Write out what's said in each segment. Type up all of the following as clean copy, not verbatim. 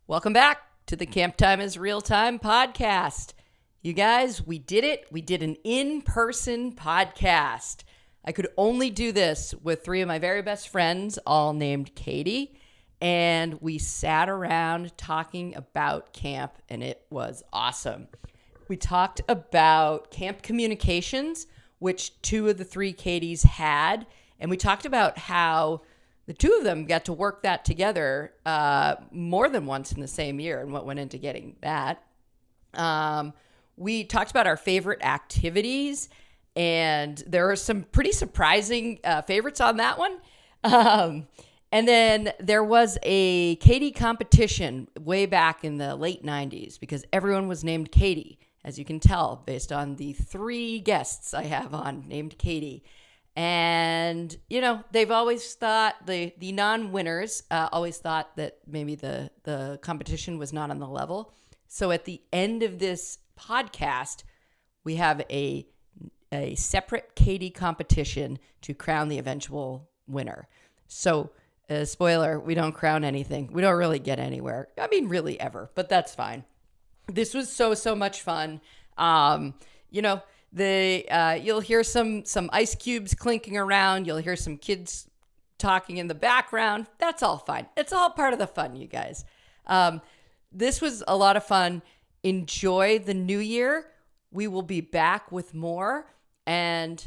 Welcome back to the Camp Time is Real Time podcast. You guys, we did it. We did an in-person podcast. I could only do this with three of my very best friends, all named Katy, and we sat around talking about camp, and it was awesome. We talked about camp communications, which two of the three Katys had, and we talked about how the two of them got to work that together more than once in the same year and what went into getting that. We talked about our favorite activities, and there are some pretty surprising favorites on that one. And then there was a Katy competition way back in the late 90s because everyone was named Katy, as you can tell, based on the three guests I have on named Katy. And, you know, they've always thought, the non-winners always thought that maybe the competition was not on the level. So at the end of this podcast, we have a separate Katy competition to crown the eventual winner. So, spoiler, we don't crown anything. We don't really get anywhere. I mean, really ever, but that's fine. This was so much fun. You'll hear some ice cubes clinking around. You'll hear some kids talking in the background. That's all fine. It's all part of the fun, you guys. This was a lot of fun. Enjoy the new year. We will be back with more. And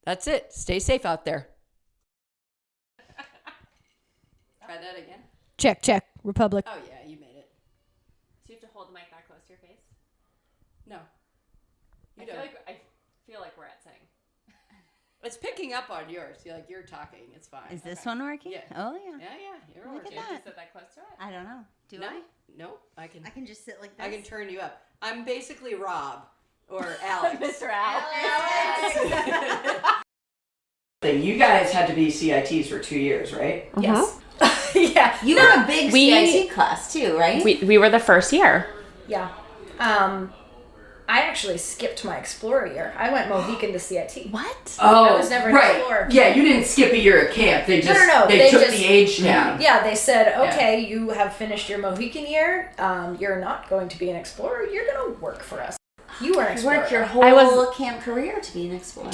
that's it. Stay safe out there. Try that again. Check. Republic. Oh, yeah, you made it. So you have to hold the mic that close to your face? No. I feel like we're at saying. It's picking up on yours. You're talking. It's fine. Is this one working? Yeah. Oh, yeah. Yeah. You're Look at working. that. You sit that close to it? I don't know. Do No. I? No, I can. I can just sit like this. I can turn you up. I'm basically Rob or Alex. Mr. Al. You guys had to be CITs for 2 years, right? Yes. Yeah. You were a big CIT class too, right? We were the first year. Yeah. I actually skipped my Explorer year. I went Mohican to CIT. What? Oh, I was never an Explorer. Yeah, you didn't skip a year at camp. They just No. They took the age down. Yeah, they said, okay, you have finished your Mohican year. You're not going to be an Explorer. You're going to work for us. You were an Explorer. Work your whole camp career to be an explorer.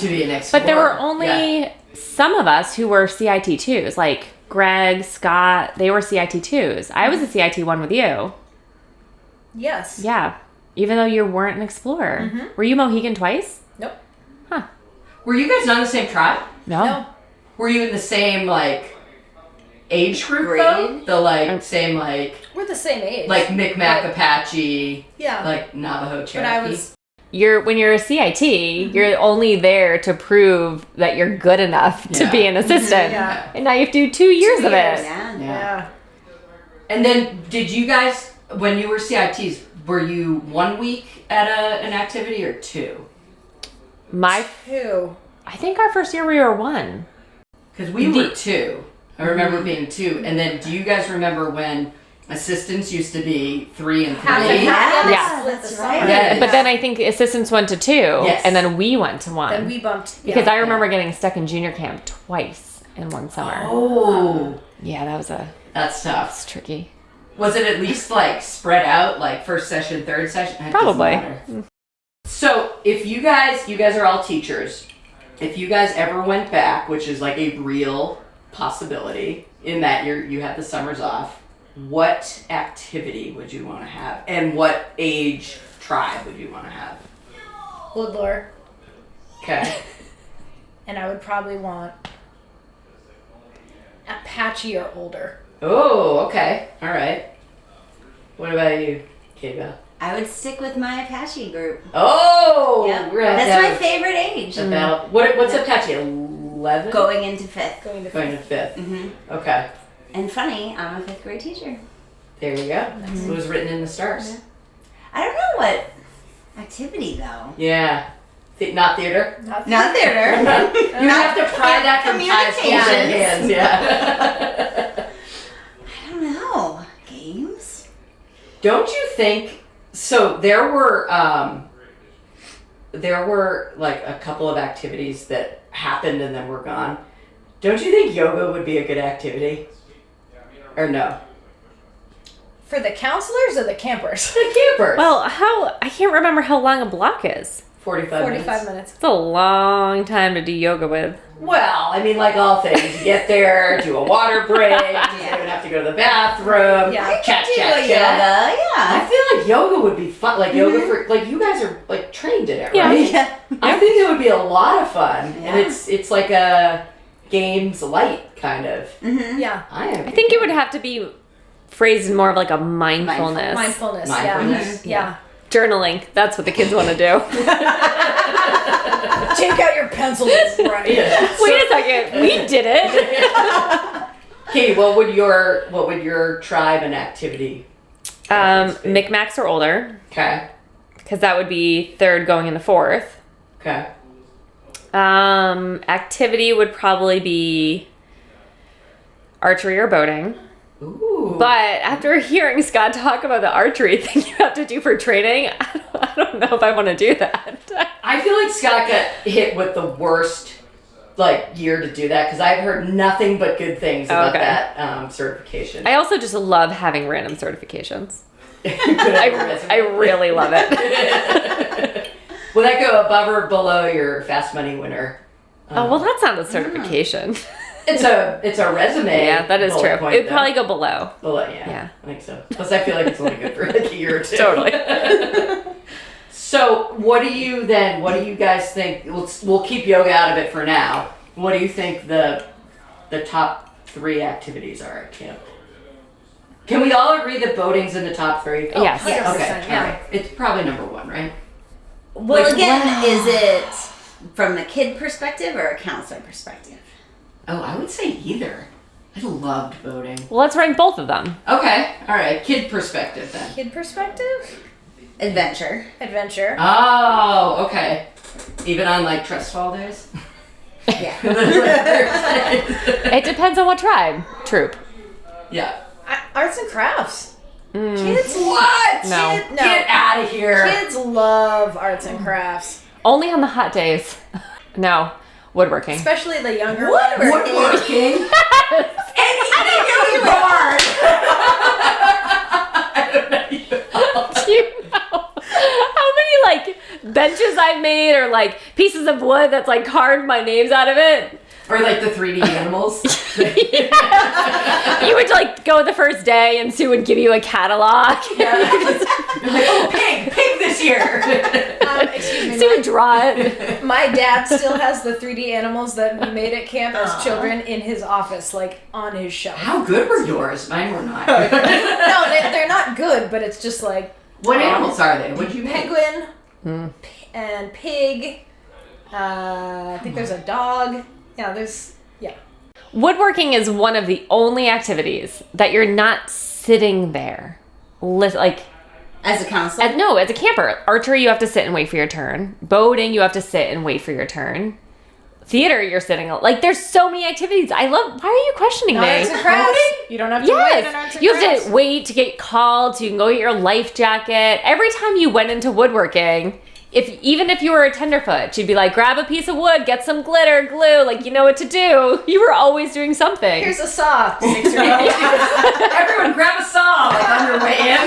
But there were only some of us who were CIT 2s, like Greg, Scott, they were CIT 2s. I was a CIT 1 with you. Yes. Yeah. Even though you weren't an explorer. Mm-hmm. Were you Mohican twice? Nope. Huh. Were you guys not in the same tribe? No. Were you in the same, age group, Grade? though? The, same, We're the same age. Micmac, Apache, yeah. Navajo, Cherokee? But I was... When you're a CIT, you're only there to prove that you're good enough to be an assistant. Yeah. And now you have to do 2 years of it. Yeah. And then, did you guys, when you were CITs, were you 1 week at an activity or 2? Two. I think our first year we were 1. Because we were 2. I remember being 2. And then, do you guys remember when assistants used to be 3 and 3? Yeah. That's right. Yes. But then I think assistants went to 2, and then we went to 1. Then we bumped... Because I remember getting stuck in junior camp twice in one summer. Oh. Yeah, that's That's tough. tricky. Was it at least spread out, first session, third session? It Probably. doesn't matter. So if you guys are all teachers, if you guys ever went back, which is a real possibility in that you had the summers off, what activity would you want to have? And what age tribe would you want to have? Woodlore. Okay. And I would probably want Apache or older. Oh, okay. All right. What about you, Katy? I would stick with my Apache group. Oh! Yeah. We're gonna That's my have favorite age. a battle. What's Apache? 11? Going into 5th. Going to Going to 5th. Mm-hmm. Okay. And funny, I'm a 5th grade teacher. There you go. It was written in the stars. I don't know what activity though. Yeah. Not theater? Not theater. You have to pry that from high school hands. Communications. Yeah. I don't know. Games? Don't you think? So there were a couple of activities that happened and then were gone. Don't you think yoga would be a good activity? Or no? For the counselors or the campers? The campers. Well, I can't remember how long a block is. 45 minutes. It's a long time to do yoga with. Well, I mean, like all things, you get there, do a water break, doesn't even have to go to the bathroom, Yeah. chat. Yoga, I yeah. feel like yoga would be fun. Like yoga for, like you guys are like trained in it, Yeah. right? Yeah. I think it would be a lot of fun, Yeah. and it's like a games light kind of. Yeah. I think it would have to be phrased in more of like a mindfulness. Mindfulness. Mindfulness. Yeah. Journaling. That's what the kids want to do. Take out your pencils. Right. Yeah. Wait a second. We did it. Katie, what would your tribe and activity? Micmacs are older Okay. because that would be third going into fourth. Okay. Activity would probably be archery or boating. Ooh. But after hearing Scott talk about the archery thing you have to do for training, I don't know if I want to do that. I feel like Scott got hit with the worst year to do that because I've heard nothing but good things about that certification. I also just love having random certifications. I I really love it. Will that go above or below your Fast Money winner? Oh, well, that's not a certification. It's a resume. Yeah, that is bullet true. point, It'd though. probably go below. Below, yeah. Yeah. I think so. Plus, I feel like it's only good for like a year or two. Totally. So, what do you guys think? We'll keep yoga out of it for now. What do you think the top 3 activities are at camp? Can we all agree that boating's in the top 3? Oh, yes. Yes. Okay. Yeah. All right. It's probably number 1, right? Well, Like, again, is it from the kid perspective or a counselor perspective? Oh, I would say either. I loved boating. Well, let's rank both of them. Okay. All right. Kid perspective then. Kid perspective? Adventure. Adventure. Oh, okay. Even on trust fall days? Yeah. It depends on what tribe. Troop. Yeah. Arts and crafts. Kids. What? No. Get out of here. Kids love arts and crafts, Only on the hot days. No. Woodworking. especially the younger Woodworking. ones. Woodworking. Anything in barn. I don't know. Do you know how many benches I've made or pieces of wood that's carved my names out of it? Or the 3D animals. You would go the first day and Sue would give you a catalog. You're like, oh, pig this year. Excuse me. Sue would draw it. My dad still has the 3D animals that we made at camp as children in his office, on his shelf. How good were yours? Mine were not. No, they're not good, but it's just What animals are they? What'd you make? penguin and pig. I think there's a dog. Yeah, Woodworking is one of the only activities that you're not sitting there. As a counselor? As a camper. Archery, you have to sit and wait for your turn. Boating, you have to sit and wait for your turn. Theater, you're sitting. There's so many activities. Why are you questioning me? arts and crafts. You don't have to wait on arts and You crafts. have to wait to get called, so you can go get your life jacket. Every time you went into woodworking, even if you were a tenderfoot, she'd be like, grab a piece of wood, get some glitter, glue, you know what to do. You were always doing something. Here's a saw. 6-year-old. Everyone grab a saw on your way in.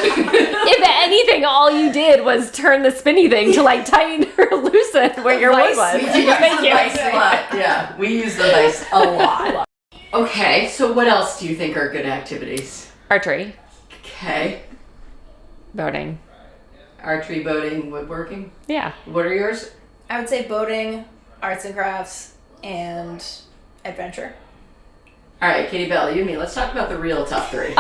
If anything, all you did was turn the spinny thing to tighten or loosen where your wood was. We use Thank the you. vice a lot. Yeah, we use the vice a lot. Okay, so what else do you think are good activities? Archery, Okay. boating. Archery, boating, woodworking. Yeah. What are yours? I would say boating, arts and crafts, and adventure. All right, Katie Bell, you and me. Let's talk about the real top 3.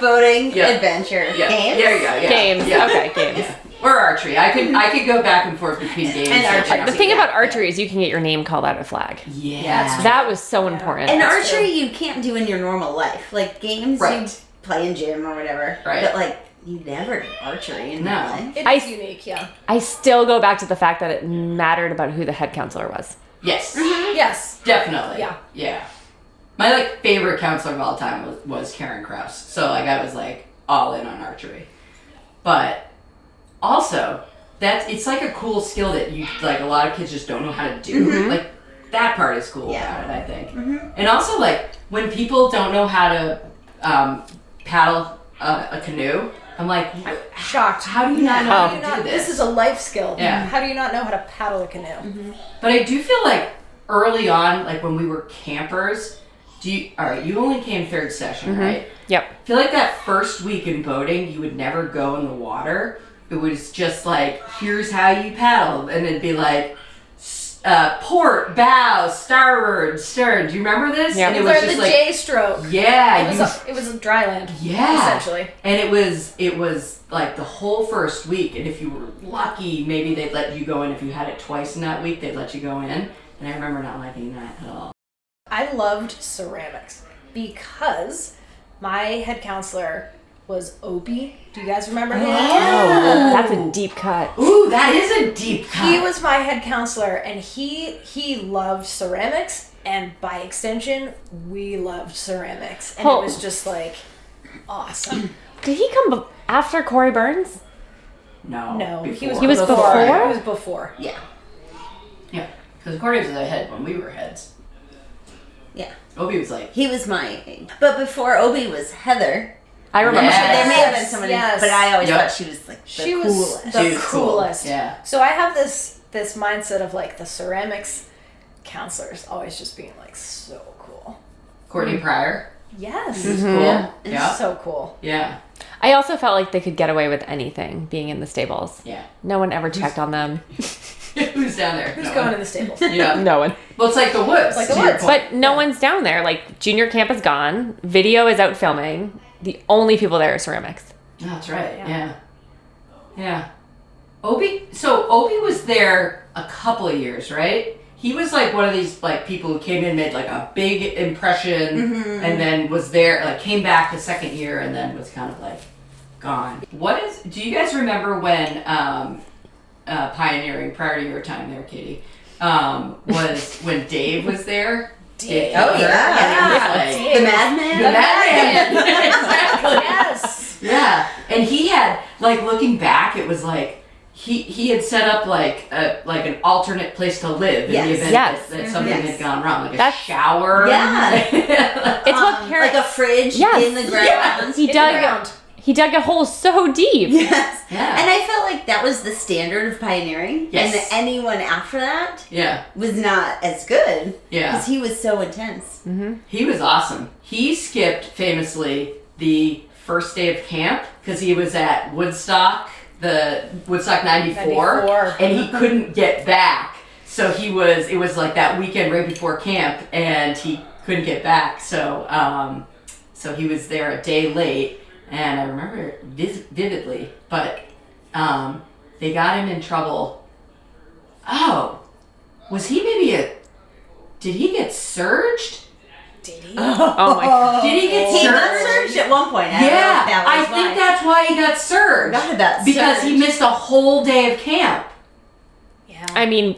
Boating, Yeah. adventure, Yeah. games. There you go. Yeah. Games. Yeah. Okay, games. Yeah. Or archery. I could go back and forth between games And archery. The thing about archery is you can get your name called out of flag. Yeah. That was so important. And That's archery you can't do in your normal life. Games Right. you play in gym or whatever. Right. But you never do archery in No. real life. It's unique, yeah. I still go back to the fact that it mattered about who the head counselor was. Yes. Yes. Definitely. Yeah. Yeah. My favorite counselor of all time was Karen Krause. So I was all in on archery. But also it's a cool skill that you a lot of kids just don't know how to do. That part is cool about it, I think. And also when people don't know how to paddle a canoe. I'm like, Shocked. how do you not know How how do you to not? do this? This is a life skill. Yeah. How do you not know how to paddle a canoe? But I do feel like early on, like when we were campers, all right, you only came third session, right? Yep. I feel like that first week in boating, you would never go in the water. It was just like, here's how you paddle. And it'd be like, port, bow, starboard, stern. Do you remember this? Yeah. And You it was learned just the like, J stroke. yeah. It was a dry land. Yeah. Essentially. And it was like the whole first week. And if you were lucky, maybe they'd let you go in. If you had it twice in that week, they'd let you go in. And I remember not liking that at all. I loved ceramics because my head counselor was Opie. Do you guys remember him? Oh, that's a deep cut. Ooh, that is a deep cut. He was my head counselor, and he loved ceramics, and by extension, we loved ceramics, and Oh. it was just like awesome. Did he come after Corey Burns? No. No, He was before? He was before. Yeah. Yeah. Because Corey was a head when we were heads. Yeah. Obi was like, He was my age. But before Obi was Heather. I remember. Yeah. There may have been someone, Yes. but I always Yep. thought she was like the She was coolest. the She was cool. coolest. Yeah. So I have this mindset of like the ceramics counselors always just being like so cool. Courtney Pryor. Yes. She was cool. Yeah. Yeah. So cool. Yeah. I also felt like they could get away with anything being in the stables. Yeah. No one ever checked on them. Who's down there? Who's No going one. in the stables? No one. Well, it's like the woods. Like the to your woods. point. But no one's down there. Like, junior camp is gone. Video is out filming. The only people there are ceramics. That's right. Yeah. Yeah. Yeah. Obi was there a couple of years, right? He was like one of these like people who came in, made like a big impression, and then was there, like came back the second year, and then was kind of like gone. Do you guys remember when pioneering prior to your time there, Katie? Was when Dave was there? Dave. Oh, yeah. And he was like, Dave. The Madman? the Madman. Exactly. Yes. Yeah, and he had like looking back, it was like he had set up like an alternate place to live in the Yes. event Yes. that something Yes. had gone wrong, like a That's- shower. Yeah. It's what parents. Like a fridge Yes. in the ground. He In the dug. ground. He dug a hole so deep. Yes. Yeah. And I felt like that was the standard of pioneering. Yes. And anyone after that Yeah, was not as good. yeah. Because he was so intense. He was awesome. He skipped famously the first day of camp because he was at Woodstock, the Woodstock 94, 94. and he couldn't get back. So it was like that weekend right before camp, and he couldn't get back. So he was there a day late, and I remember it vividly, but they got him in trouble. Oh, was he did he get surged? Did he? Oh my god. Did he get He got surged? surged at one point. I don't know if Yeah, that I was think why. that's why he got surged. Forgot about Because he surge. missed a whole day of camp. Yeah. I mean,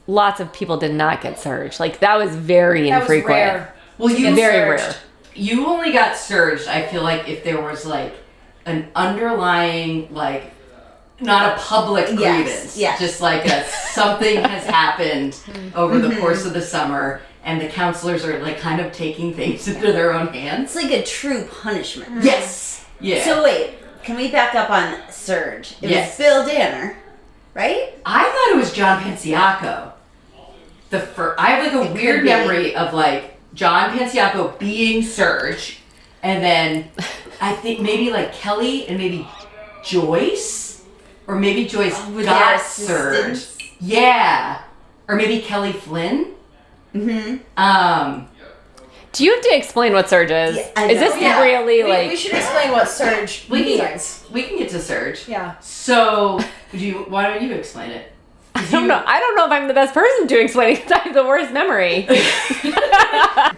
lots of people did not get surged. Like, that was very that was infrequent. rare. Well, you Very surged. rare. You only got surged, I feel like, if there was like an underlying, like, not a public Yes, grievance. yes. Just like something has happened over the course of the summer, and the counselors are like kind of taking things into their own hands. It's like a true punishment. Yes. Yeah. So wait, can we back up on Surge? It Yes. was Bill Danner, right? I thought it was John Panciaco. I have like a It weird could be. memory of like John Panciaco being Surge, and then I think maybe like Kelly and maybe Joyce, or maybe Joyce With got their Surge. assistants? Yeah, or maybe Kelly Flynn. Mm-hmm. Do you have to explain what surge is? Yeah, I Is know. this Yeah. really like? we should explain what surge We can means. get to Surge. Yeah. So, why don't you explain it? I don't know. I don't know if I'm the best person to explain it 'cause I have the worst memory.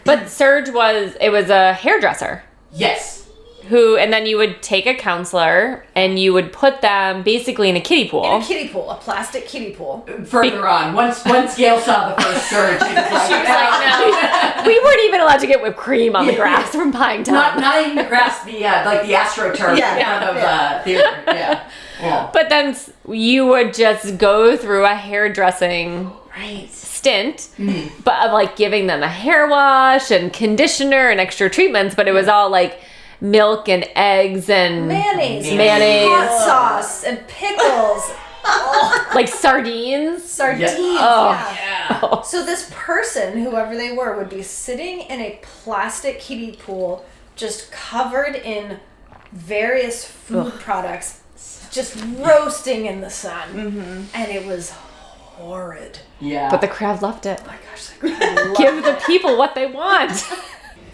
But Surge was a hairdresser Yes. and then you would take a counselor and you would put them basically in a kiddie pool. In a kiddie pool, a plastic kiddie pool. Further on, once Gail saw the first Surge, she was like, We weren't even allowed to get whipped cream on the grass from Pine Top. not even to grasp the like the AstroTurf Yeah. in front of the theater. Yeah. But then you would just go through a hairdressing Right. stint, but of like giving them a hair wash and conditioner and extra treatments. But it was all like milk and eggs and mayonnaise, hot sauce, and pickles. like sardines. Sardines, Oh. So this person, whoever they were, would be sitting in a plastic kiddie pool, just covered in various food products, just roasting in the sun. And it was horrid. Yeah. But the crowd loved it. Oh my gosh, the crowd loved Give the people what they want.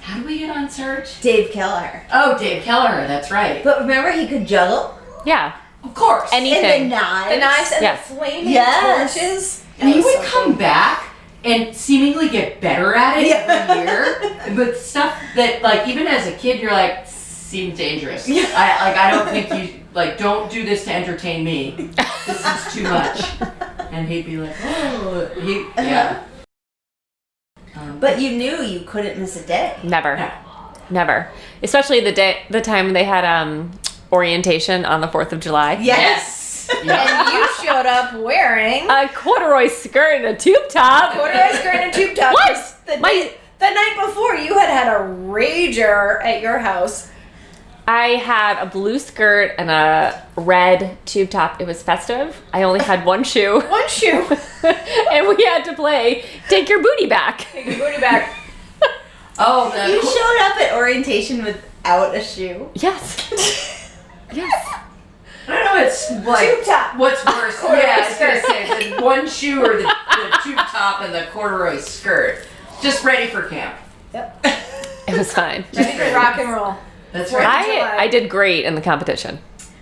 How do we get on Surge? Dave Keller. Oh, Dave Keller. That's right. But remember, he could juggle? Yeah. Of course. Anything. And the knives. The knives and Yeah. the flaming Yes. torches. And he That was would so come cool. back and seemingly get better at it every year. But stuff that, like, even as a kid, you're like, seems dangerous. I don't think you, like, don't do this to entertain me. This is too much. And he'd be like, oh, yeah. But you knew you couldn't miss a day. Never. Yeah. Never. Especially the time they had orientation on the 4th of July. Yes. And you showed up wearing A corduroy skirt and a tube top. corduroy skirt and a tube top. What? 'cause The night before, you had a rager at your house. I had a blue skirt and a red tube top. It was festive. I only had one shoe. One shoe. And we had to play Take Your Booty Back. Take your booty back. Oh, You showed up at orientation without a shoe. Yes. Yes. I don't know, it's like, Tube top. what's worse? Corduroy Yeah, I was going to skirt. say, the one shoe or the tube top and the corduroy skirt. Just ready for camp. Yep. It was fine. Ready for rock and roll. That's right. I did great in the competition.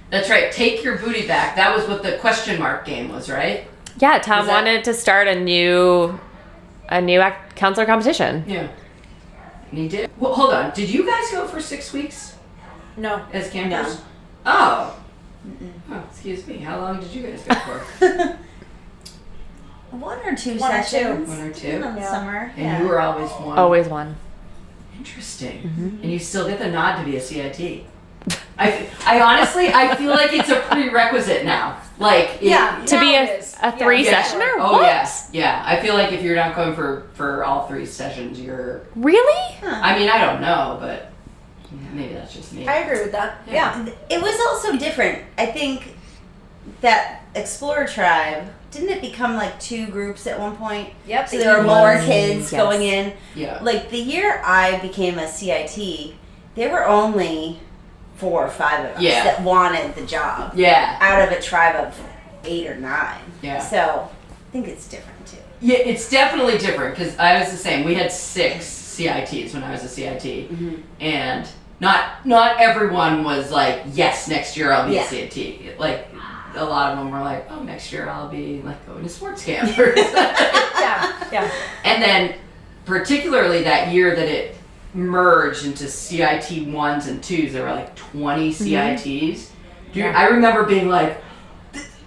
That's right. Take your booty back. That was what the question mark game was, right? Yeah, Tom Is that- wanted to start a new counselor competition. Yeah. And he did. Well, hold on. Did you guys go for 6 weeks No. as campers? No. Oh. Oh, excuse me. How long did you guys go for? One or two One or sessions. One or two? In the Yeah. summer. And you were always one. Always one. Interesting. And you still get the nod to be a CIT. I honestly, I feel like it's a prerequisite now. Like, To be now it is. a 3-sessioner? Oh, What? yes. Yeah. I feel like if you're not going for all 3 sessions, you're. Really? I mean, I don't know, but maybe that's just me. I agree with that. Yeah. It was also different. I think that Explorer Tribe, didn't it become like 2 groups at one point? Yep. So there were more kids Yes. going in. Yeah. Like the year I became a CIT, there were only 4 or 5 of us Yeah. that wanted the job Yeah. out of a tribe of 8 or 9. Yeah. So I think it's different too. Yeah, it's definitely different because I was the same. We had 6 CITs when I was a CIT, and not everyone was like, yes, next year I'll be Yeah. a CIT. Like a lot of them were like, oh, next year I'll be like going to sports camp. Or Yeah. And then particularly that year that it merged into CIT 1s and 2s, there were like 20 CITs. Dude, I remember being like,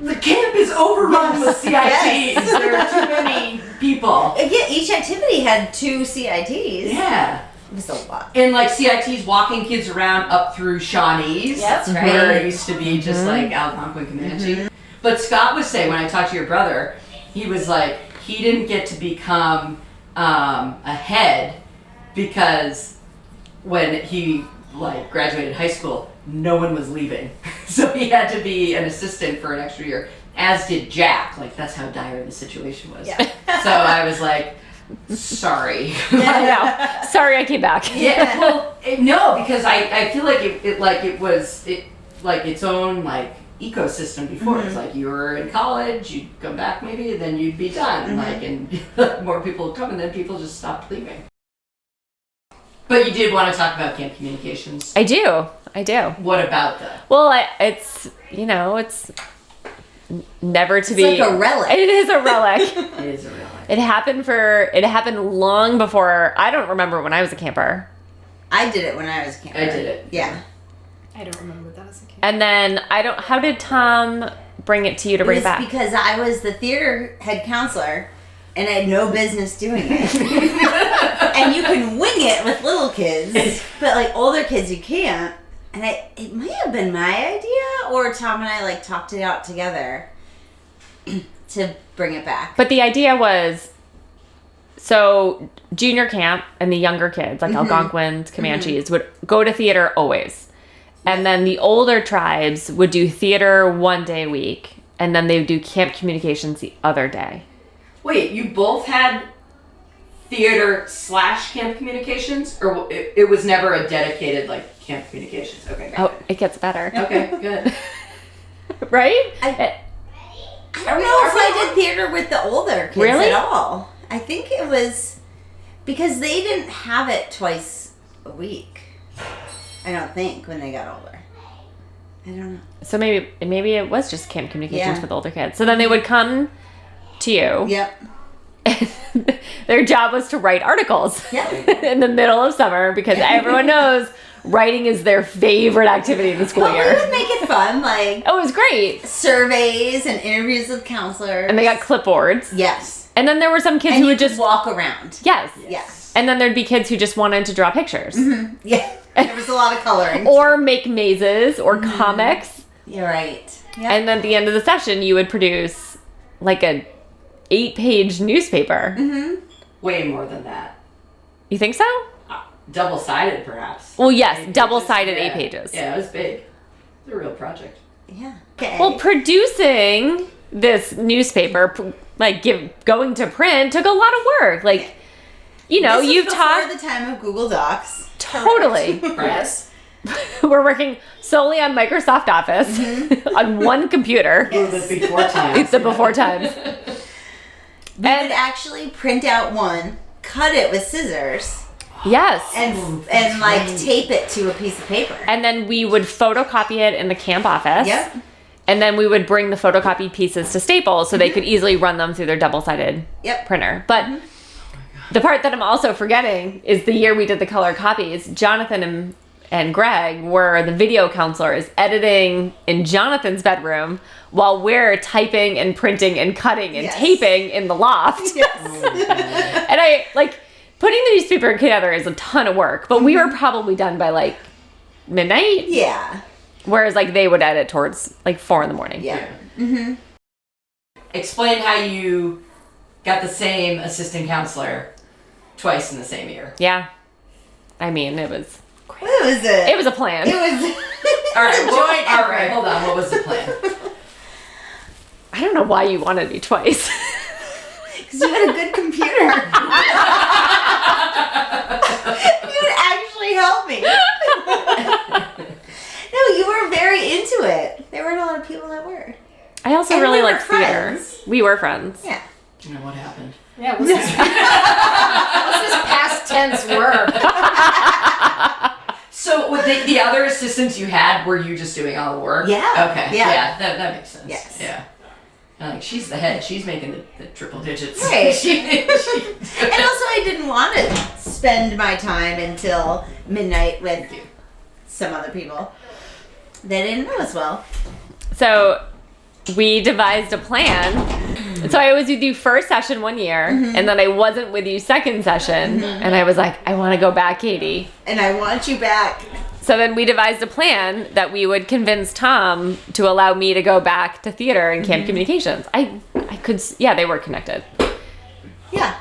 the camp is overrun with CITs. Yes. There are too many people. Yeah, each activity had 2 CITs. Yeah. It was a lot. And like CITs walking kids around up through Shawnee's. Yep. That's Where right. it used to be just like Algonquin Comanche. But Scott was saying, when I talked to your brother, he was like, he didn't get to become a head because when he like graduated high school, no one was leaving. So he had to be an assistant for an extra year, as did Jack. Like, that's how dire the situation was. Yeah. So I was like, sorry. I know. Sorry I came back. Yeah, well, no, because I feel like it was its own like ecosystem before. It's like you were in college, you'd come back maybe, and then you'd be done. Like, and more people would come, and then people just stopped leaving. But you did want to talk about camp communications. I do. What about that? Well, it's never to be. It's like a relic. It is a relic. It is a real life. It happened long before. I don't remember when I was a camper. I did it when I was a camper. I did it. Yeah. I don't remember that as a kid. And then how did Tom bring it to you to bring it back? Because I was the theater head counselor and I had no business doing it. And you can wing it with little kids, but like older kids you can't. And it might have been my idea, or Tom and I like talked it out together to bring it back. But the idea was So junior camp and the younger kids, like Algonquins, Comanches, would go to theater always. And then the older tribes would do theater 1 day a week. And then they would do camp communications the other day. Wait, you both had theater / camp communications? Or it was never a dedicated, like, camp communications? Okay, got Oh, it gets better. Okay, good. Right? I don't know if I did theater with the older kids Really? at all. I think it was because they didn't have it twice a week. I don't think when they got older. I don't know. So maybe it was just camp communications Yeah. with older kids. So then they would come to you. Yep. And their job was to write articles Yep. in the middle of summer because everyone knows writing is their favorite activity in the school But we year. would make it fun, like Oh, it was great. surveys and interviews with counselors. And they got clipboards. yes. And then there were some kids And who you would could just walk around. yes. Yes. And then there'd be kids who just wanted to draw pictures Yeah. There was a lot of coloring. or make mazes or comics. You're right. Yep. And then at the end of the session, you would produce like a 8-page newspaper. Way more than that. You think so? Double-sided, perhaps. Well, yes, 8 pages. double-sided Yeah. 8 pages. Yeah, it was big. It's a real project. Yeah. Okay. Well, producing this newspaper, going to print, took a lot of work. Like, you know, this was you've before talked the time of Google Docs. totally. Yes. We're working solely on Microsoft Office on one computer. The before times. It's the before times. We would actually print out one, cut it with scissors, Yes. and like tape it to a piece of paper. And then we would photocopy it in the camp office. Yep. And then we would bring the photocopy pieces to Staples so they could easily run them through their double-sided Yep. printer. But the part that I'm also forgetting is the year we did the color copies. Jonathan and Greg were the video counselors editing in Jonathan's bedroom while we're typing and printing and cutting and Yes. taping in the loft. Yes. And I, like, putting the newspaper together is a ton of work, but we were probably done by, like, midnight. Yeah. Whereas, like, they would edit towards, like, 4 a.m. Yeah. Explain how you got the same assistant counselor twice in the same year. Yeah. I mean, it was What was it? It was a plan. It was. All right, joint all effort. right, hold on. What was the plan? I don't know why you wanted me twice. Because you had a good computer. You would actually help me. No, you were very into it. There weren't a lot of people that were. I also And really we were liked theater. friends. We were friends. Yeah. You know what happened? Yeah, what's this? What's this past tense word? So with the other assistants you had, were you just doing all the work? Yeah. Okay. Yeah. Yeah, that makes sense. Yes. Yeah. And like, she's the head. She's making the triple digits. Right. she And also, I didn't want to spend my time until midnight with some other people that didn't know as well. So we devised a plan. So I was with you first session 1 year, and then I wasn't with you second session, and I was like, I want to go back, Katy. And I want you back. So then we devised a plan that we would convince Tom to allow me to go back to theater and camp communications. I could, yeah, they were connected. Yeah.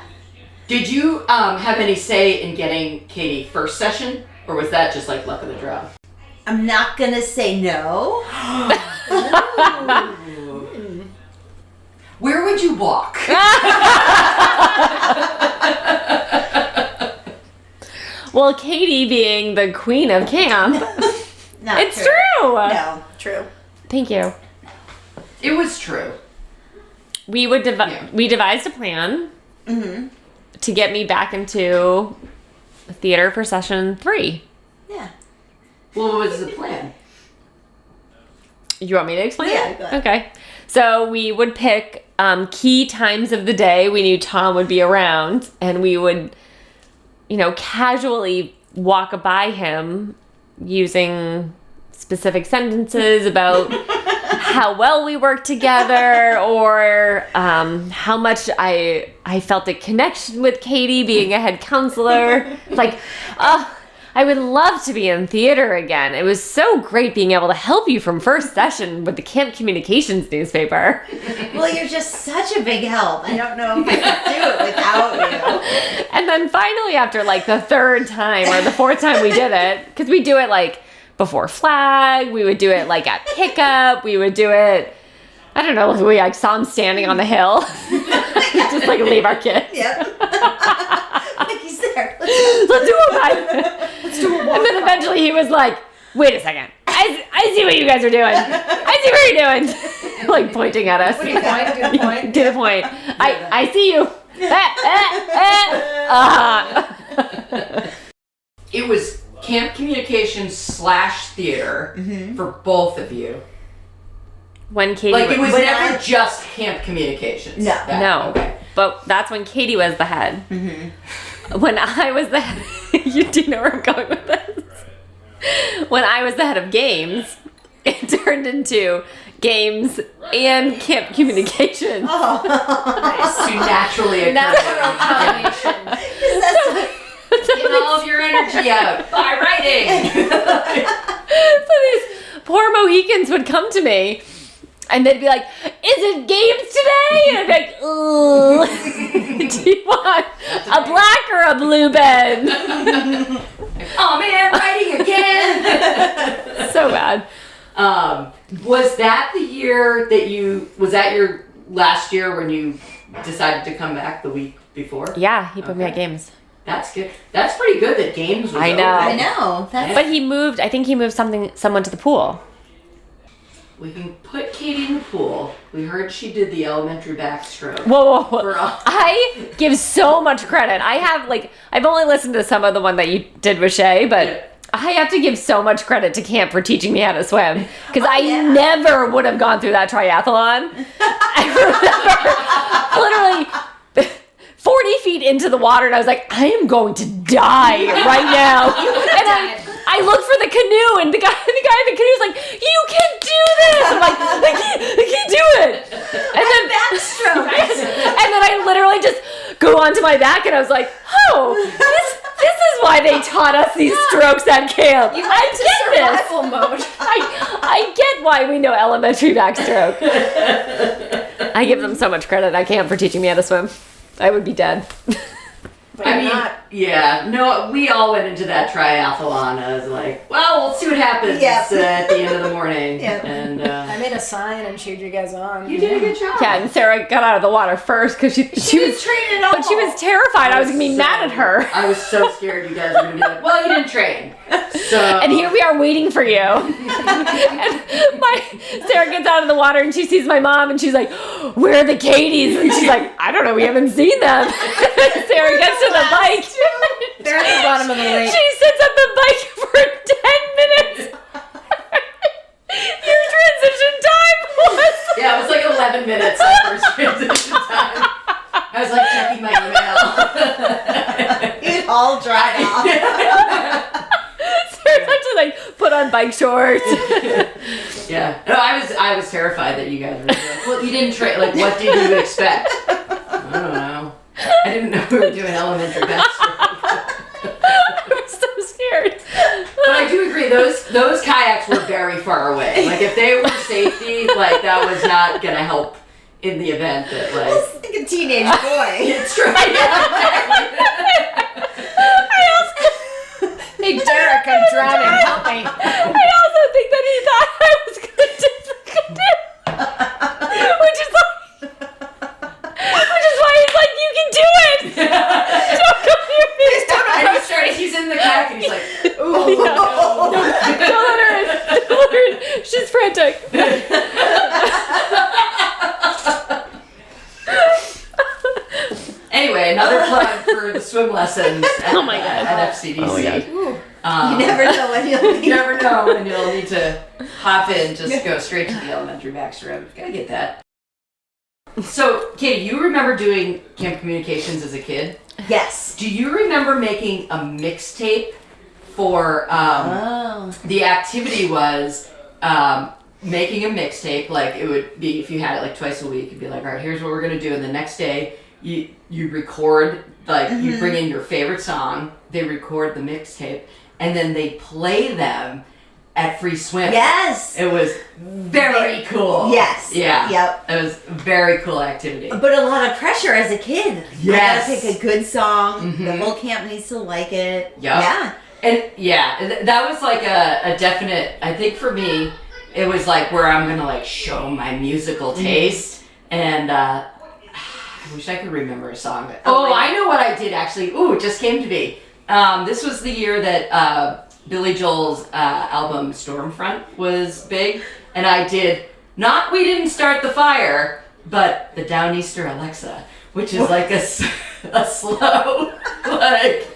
Did you have any say in getting Katy first session, or was that just like luck of the draw? I'm not going to say no. Where would you walk? Well, Katy being the queen of camp, Not it's true. No. True. Thank you. It was true. We would Yeah. we devised a plan to get me back into theater for session 3. Yeah. Well, what was the plan? You want me to explain Yeah, it? go ahead. Okay. So we would pick key times of the day we knew Tom would be around, and we would, casually walk by him using specific sentences about how well we worked together, or how much I felt a connection with Katy being a head counselor. Like, I would love to be in theater again. It was so great being able to help you from first session with the Camp Communications newspaper. Well, you're just such a big help. I don't know if I could do it without you. And then finally, after like the third time or the fourth time we did it, because we do it like before flag, we would do it like at pickup, we would do it, I don't know, we like saw him standing on the hill. Just like leave our kids. Yep. Like he's there. Let's do a ride. Let's do a walk. And then eventually he was like, wait a second. I see what you guys are doing. I see what you're doing. Like pointing at us. What do you point? Do the point? Do the point. I see you. It was Camp Communications / theater for both of you. When Katy Like, it was never just Camp Communications. No. No. Okay. But that's when Katy was the head. When I was the head, you do know where I'm going with this. When I was the head of games, it turned into games and Camp Communications. Nice. To naturally occur. Natural combination. Get all of your energy out by writing. So these poor Mohicans would come to me and they'd be like, is it games today? And I'd be like, ooh, do you want a black or a blue pen? Oh man, writing again. So bad. Was that the year that was that your last year when you decided to come back the week before? Yeah, he put me at Okay. games. That's good. That's pretty good that games was I know. open. I know. That's But I think he moved someone to the pool. We can put Katy in the pool. We heard she did the elementary backstroke. Whoa. For all- I give so much credit. I've only listened to some of the one that you did with Shay, but Yeah. I have to give so much credit to camp for teaching me how to swim. Because I yeah. never would have gone through that triathlon. I remember literally 40 feet into the water and I was like, I am going to die right now. And I looked for the canoe and the guy in the canoe was like, you can do this. I'm like, I can't do it. And then backstroke. and then I literally just go onto my back and I was like, oh, this is why they taught us these strokes at camp. I get this. Survival mode. I get why we know elementary backstroke. I give them so much credit at camp for teaching me how to swim. I would be dead. But I you're mean, not. yeah, no, we all went into that triathlon as like, well, we'll see what happens Yep. at the end of the morning. Yep. And I made a sign and cheered you guys on. you did a good job. Yeah, and Sarah got out of the water first because she was training all. but she was terrified. I was gonna be mad at her. I was so scared you guys were gonna be like, well, you didn't train. So And here we are waiting for you. And Sarah gets out of the water and she sees my mom and she's like, where are the Katys? And she's like, I don't know, we haven't seen them. And Sarah gets to the bike. They're at the bottom of the lake. She sits at the bike for 10 minutes. Your transition time was... yeah, it was like 11 minutes that first transition time. I was like checking my email. It all dried off. Sarah's actually like, put on bike shorts. Yeah. No, I was terrified that you guys were like, well, you didn't train. Like, what did you expect? I don't know. I didn't know we were doing elementary backstroke. I was so scared. But I do agree, those kayaks were very far away. Like, if they were safety, like, that was not going to help in the event that, like... It's like a teenage boy. It's true. Hey, Derek, I'm drowning. Help me. I also think that he thought I was going to dip the canoe. Which is why he's like, you can do it. Don't come near me. He's in the kayak and he's like, Don't let her in. Don't let her in. She's frantic. anyway, another plug for the swim lessons at, Oh my God. at FCDC. Oh my God. You never know when you'll You be. never know when you'll need to hop in, just go straight to the elementary backstroke. Gotta get that. So, Katy, you remember doing Camp Communications as a kid? Yes. Do you remember making a mixtape for, the activity was making a mixtape, like it would be, if you had it like twice a week, it'd be like, all right, here's what we're gonna do, and the next day you record, like you bring in your favorite song, they record the mixtape, and then they play them at free swim. Yes. It was very cool. Yes. Yeah. Yep. It was a very cool activity. But a lot of pressure as a kid. Yes. I gotta pick a good song. The whole camp needs to like it. Yep. Yeah. And that was like a definite, I think for me, it was like where I'm gonna like show my musical taste. And I wish I could remember a song. But, I know what I did actually. Ooh, it just came to me. This was the year that Billy Joel's album Stormfront was big, and I did not We Didn't Start the Fire, but the Downeaster Alexa, which is like a slow, like...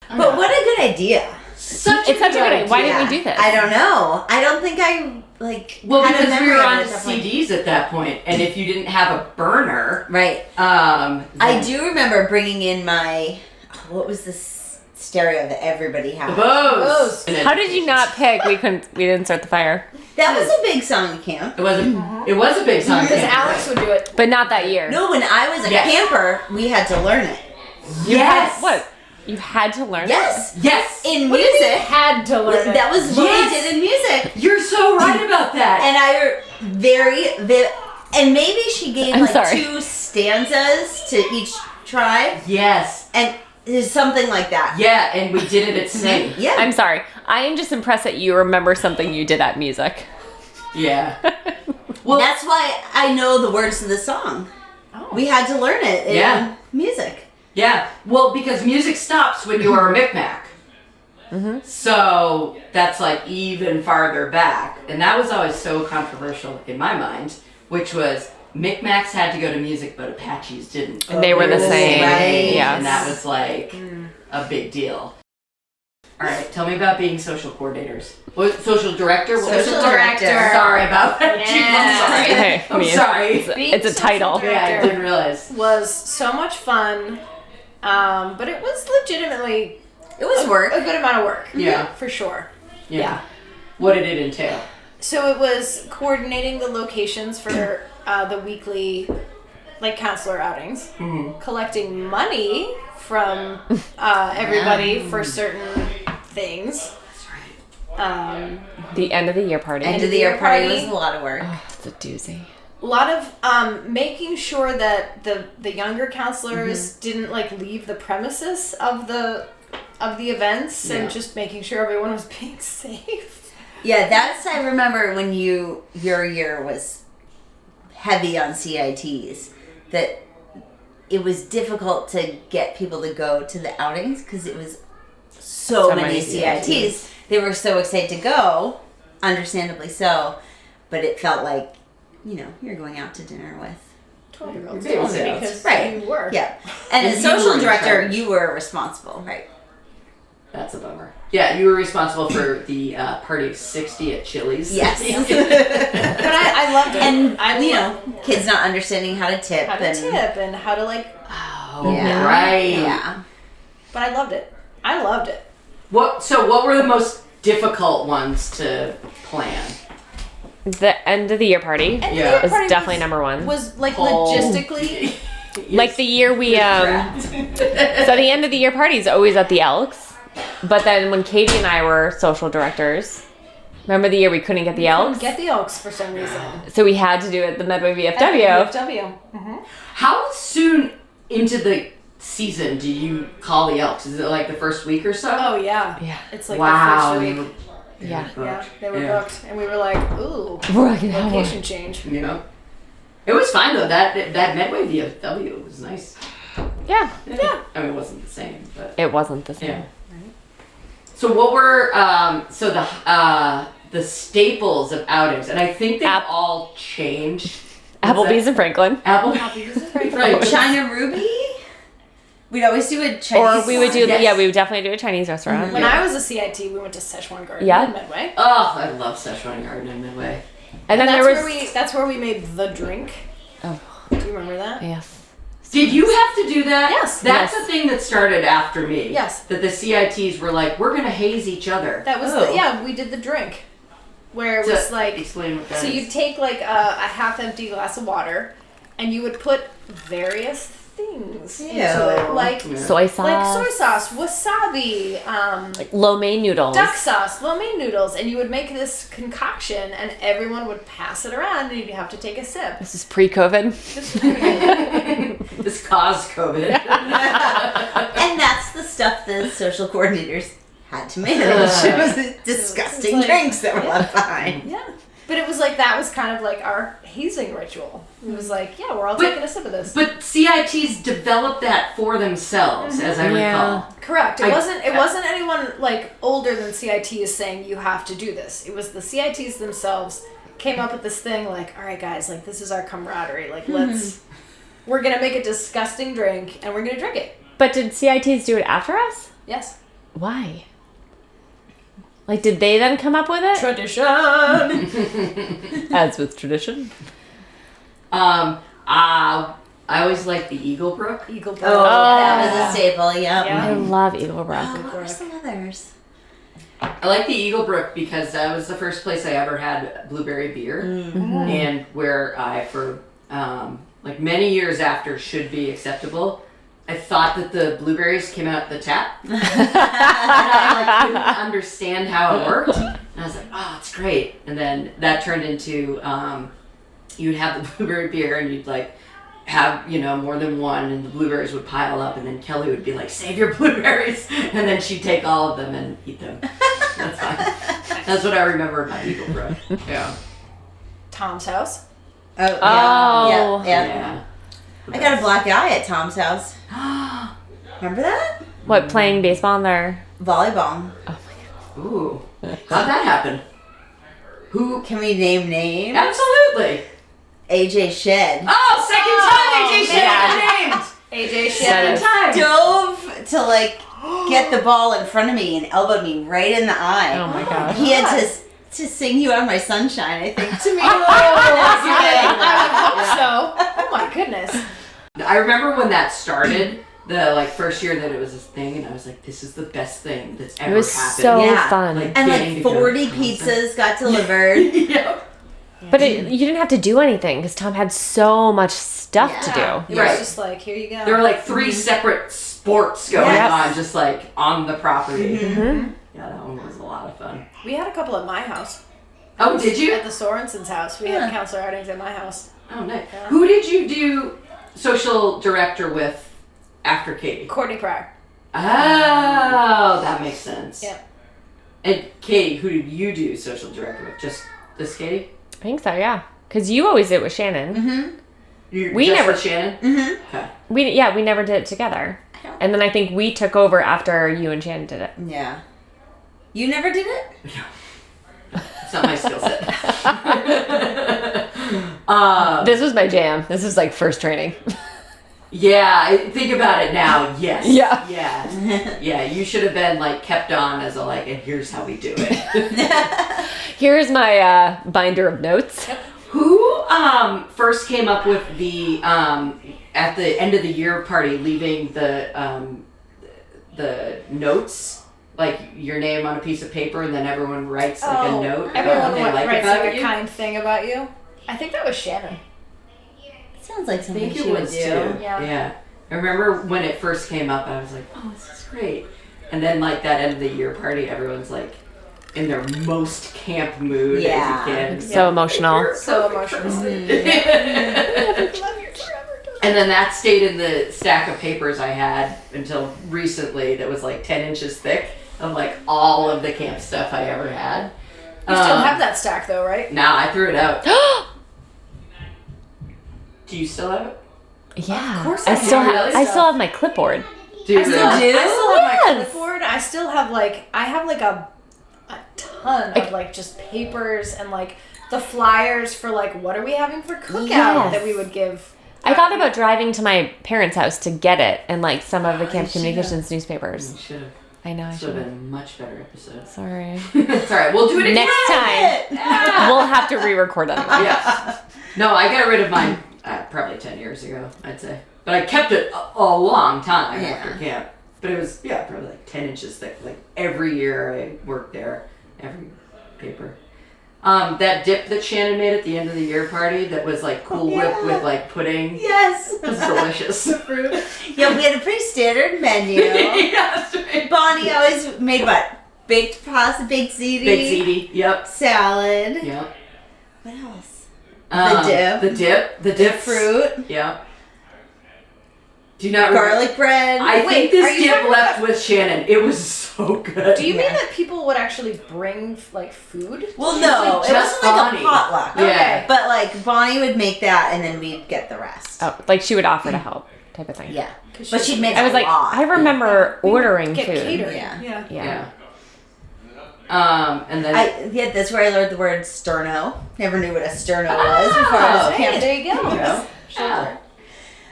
But what a good idea. It's such a good idea. Why didn't we do this? I don't know. I don't think I, like... Well, had a because we memory were of on it at that point. CDs at that point, and if you didn't have a burner... Right. I do remember bringing in my... What was this stereo that everybody had? The Bose. How did you not pick We Didn't Start the Fire? That was a big song at camp. It was a big song. Because Alex would do it. But not that year. No, when I was a camper, we had to learn it. Yes. What? You had to learn Yes. Yes. In What do you mean music. had to learn it? That was what Yes. we did in music. You're so right about that. And and maybe she gave I'm like sorry. 2 stanzas to each tribe. Yes. And there's something like that. Yeah, and we did it at Sing. Yeah. I'm sorry. I am just impressed that you remember something you did at music. Yeah. Well, That's why I know the words to the song. Oh. We had to learn it in Yeah. music. yeah. Well, because music stops when you are a Micmac. So that's like even farther back. And that was always so controversial in my mind, which was Micmacs had to go to music, but Apaches didn't. And they were the same. Right. Yes. And that was like a big deal. All right, tell me about being social coordinators. What, social director? What was Social it? director. Sorry about that. Yeah. Hey, I I'm mean, sorry. It's a title. Being Yeah, I director didn't realize. was so much fun, but it was legitimately It was work. a good amount of work. Yeah. For sure. Yeah. Yeah. What did it entail? So it was coordinating the locations for the weekly, like, counselor outings, collecting money from everybody for certain things. That's right. The end of the year party. End of the year party was a lot of work. Oh, it's a doozy. A lot of making sure that the younger counselors didn't like leave the premises of the events Yeah. and just making sure everyone was being safe. Yeah, that's, I remember when your year was heavy on CITs, that it was difficult to get people to go to the outings because it was so many CITs. They were so excited to go, understandably so, but it felt like, you're going out to dinner with 12-year-olds. Babysitting. Because Right. you were. Yeah. And And as you were social in director, charge. you were responsible. Right. That's a bummer. Yeah, you were responsible for the party of 60 at Chili's. Yes. But I loved it. And, I kids not understanding how to tip. how to and, tip and how to like. Oh, Yeah. right. Yeah. But I loved it. I loved it. What were the most difficult ones to plan? The end of the year party And Yeah. is party definitely number one. Was like Oh. logistically. Like the year we so the end of the year party is always at the Elks, but then when Katy and I were social directors, remember the year we couldn't get the Elks, Get the Oaks for some reason. so we had to do it at the Medway VFW. VFW. How soon into the season do you call the Elks? Is it like the first week or so? Oh yeah. Yeah. It's like wow. the you first were- week. Yeah. Yeah, they were Yeah. booked, and we were like, "Ooh, We're like, "Oh, location change." You know? It was fine though. That Medway VFW was nice. Yeah, Yeah. I mean, it wasn't the same, but it wasn't the same. yeah. So what were the staples of outings? And I think they've all changed. What's Applebee's that? in Franklin. Right. China Ruby? We'd always do a Chinese Or we would do, Yes. yeah, we would definitely do a Chinese restaurant. When Yeah. I was a CIT, we went to Szechuan Garden Yeah. in Medway. Oh, I love Szechuan Garden in Midway. And then That's there was, that's where we made the drink. oh, Do you remember that? yes. Did you have to do that? Yes. That's Yes. the thing that started after me. Yes. That the CITs were like, we're gonna haze each other. That was Oh. we did the drink, where it To was like, explain what that so is. you'd take like a half-empty glass of water, and you would put various things things into Ew. it, like Soy sauce. like soy sauce, wasabi, Like lo mein noodles. duck sauce, lo mein noodles, and you would make this concoction, and everyone would pass it around, and you'd have to take a sip. This is pre-COVID. This caused COVID. And that's the stuff the social coordinators had to manage. It was disgusting It's like- drinks that were left behind. Yeah. But it was like, that was kind of like our hazing ritual. It was like, yeah, we're all taking a sip of this. But CITs developed that for themselves, as I recall. Correct. It I- wasn't anyone like older than CITs saying you have to do this. It was the CITs themselves came up with this thing like, all right, guys, like this is our camaraderie. Like we're gonna make a disgusting drink and we're gonna drink it. But did CITs do it after us? Yes. Why? Like, did they then come up with it? Tradition. As with tradition. I always liked the Eagle Brook. Eagle Brook. Oh, that was Yeah. a staple, yep. Yeah. I love Eagle Brook. Oh, what were some others? I like the Eagle Brook because that was the first place I ever had blueberry beer, and where I, for like many years after, should be acceptable. I thought that the blueberries came out the tap, and I couldn't understand how it worked. And I was like, "Oh, it's great!" And then that turned into you'd have the blueberry beer, and you'd like have more than one, and the blueberries would pile up, and then Kelly would be like, "Save your blueberries," and then she'd take all of them and eat them. That's fine. That's what I remember about Eagle Brook. Yeah. Tom's house. Oh, yeah. Oh. Yeah. I got a black eye at Tom's house. Remember that? What, playing baseball in their... Volleyball. Ooh. How'd that happen? Who? Can we name names? Absolutely. AJ Shed. Oh, second time AJ Shed AJ Said Shed. it. named. Dove to like get the ball in front of me and elbowed me right in the eye. Oh my gosh. He had to sing "You Are My Sunshine," I think, to me. I would hope so. Oh my goodness. I remember when that started, the first year that it was this thing, and I was like, "This is the best thing that's ever It was happened." so Yeah. fun. Like, And getting like to go 40 to concerts. pizzas got delivered. Yeah. But you didn't have to do anything because Tom had so much stuff to do. It was Right. just like, here you go. There were like 3 separate sports going Yes. on, just like on the property. Yeah, that one was a lot of fun. We had a couple at my house. Oh, did you? At the Sorensen's house. We had counselor outings at my house. Oh, nice. Yeah. Who did you do social director with after Katy? Courtney Pryor. Oh, that makes sense. Yeah. And Katy, who did you do social director with? Just this Katy? I think so, yeah. Because you always did it with Shannon. We Just never- with Shannon? Okay. We never did it together. don't- And then I think we took over after you and Shannon did it. Yeah. You never did it? It's not my skill set. This was my jam. This was like first training. Yeah, I think about it now. Yes. Yeah. Yeah. Yeah. You should have been like kept on as a and here's how we do it. Here's my binder of notes. Who first came up with the at the end of the year party leaving the notes, like your name on a piece of paper, and then everyone writes like a note about Everyone what they like writes about like you? a kind thing about you. I think that was Shannon. Sounds like I something think she it would was do. too. Yeah. Yeah. I remember when it first came up, I was like, "Oh, this is great," and then like that end of the year party, everyone's like in their most camp mood Yeah. as a kid. So emotional. So emotional. And then that stayed in the stack of papers I had until recently that was like 10 inches thick of like all of the camp stuff I ever had. You still have that stack though, right? Nah, I threw it out. Do you still have it? Yeah. Of course I I still do. have I still have my clipboard. Do you I still, really? I still have my Yes. clipboard. I still have I have a ton of like just papers and like the flyers for like what are we having for cookout Yes. that we would give. I thought about driving to my parents' house to get it and like some of the Oh, camp you should've. communications newspapers. You should have. I know I This would should have have. been a much better episode. Sorry. It's alright, we'll do it again. Next time we'll have to re-record anyway. Yeah. No, I got rid of mine probably 10 years ago, I'd say. But I kept it a long time after camp. But it was, probably like 10 inches thick. Like every year I worked there, every paper. That dip that Shannon made at the end of the year party that was like Cool Whip with like pudding. Yes. It was delicious. Yeah, we had a pretty standard menu. Yeah, that's right. Bonnie always made what? Baked pasta, baked ziti. Baked ziti, yep. Salad. Yep. What else? The dip. Fruit. Yep. Do you not remember? Garlic bread. I think are this you dip talking left about- with Shannon. It was so good. Do you mean that people would actually bring like food? Well, no, like it just wasn't like Bonnie. a potluck. Yeah. Okay. But like Bonnie would make that, and then we'd get the rest. Oh, like she would offer to help, type of thing. Yeah, 'Cause but she'd make. I was like, I remember ordering Get food. catered. Yeah. Yeah. And then Yeah, that's where I learned the word sterno. Never knew what a sterno was before I was Hey, camping. there you go.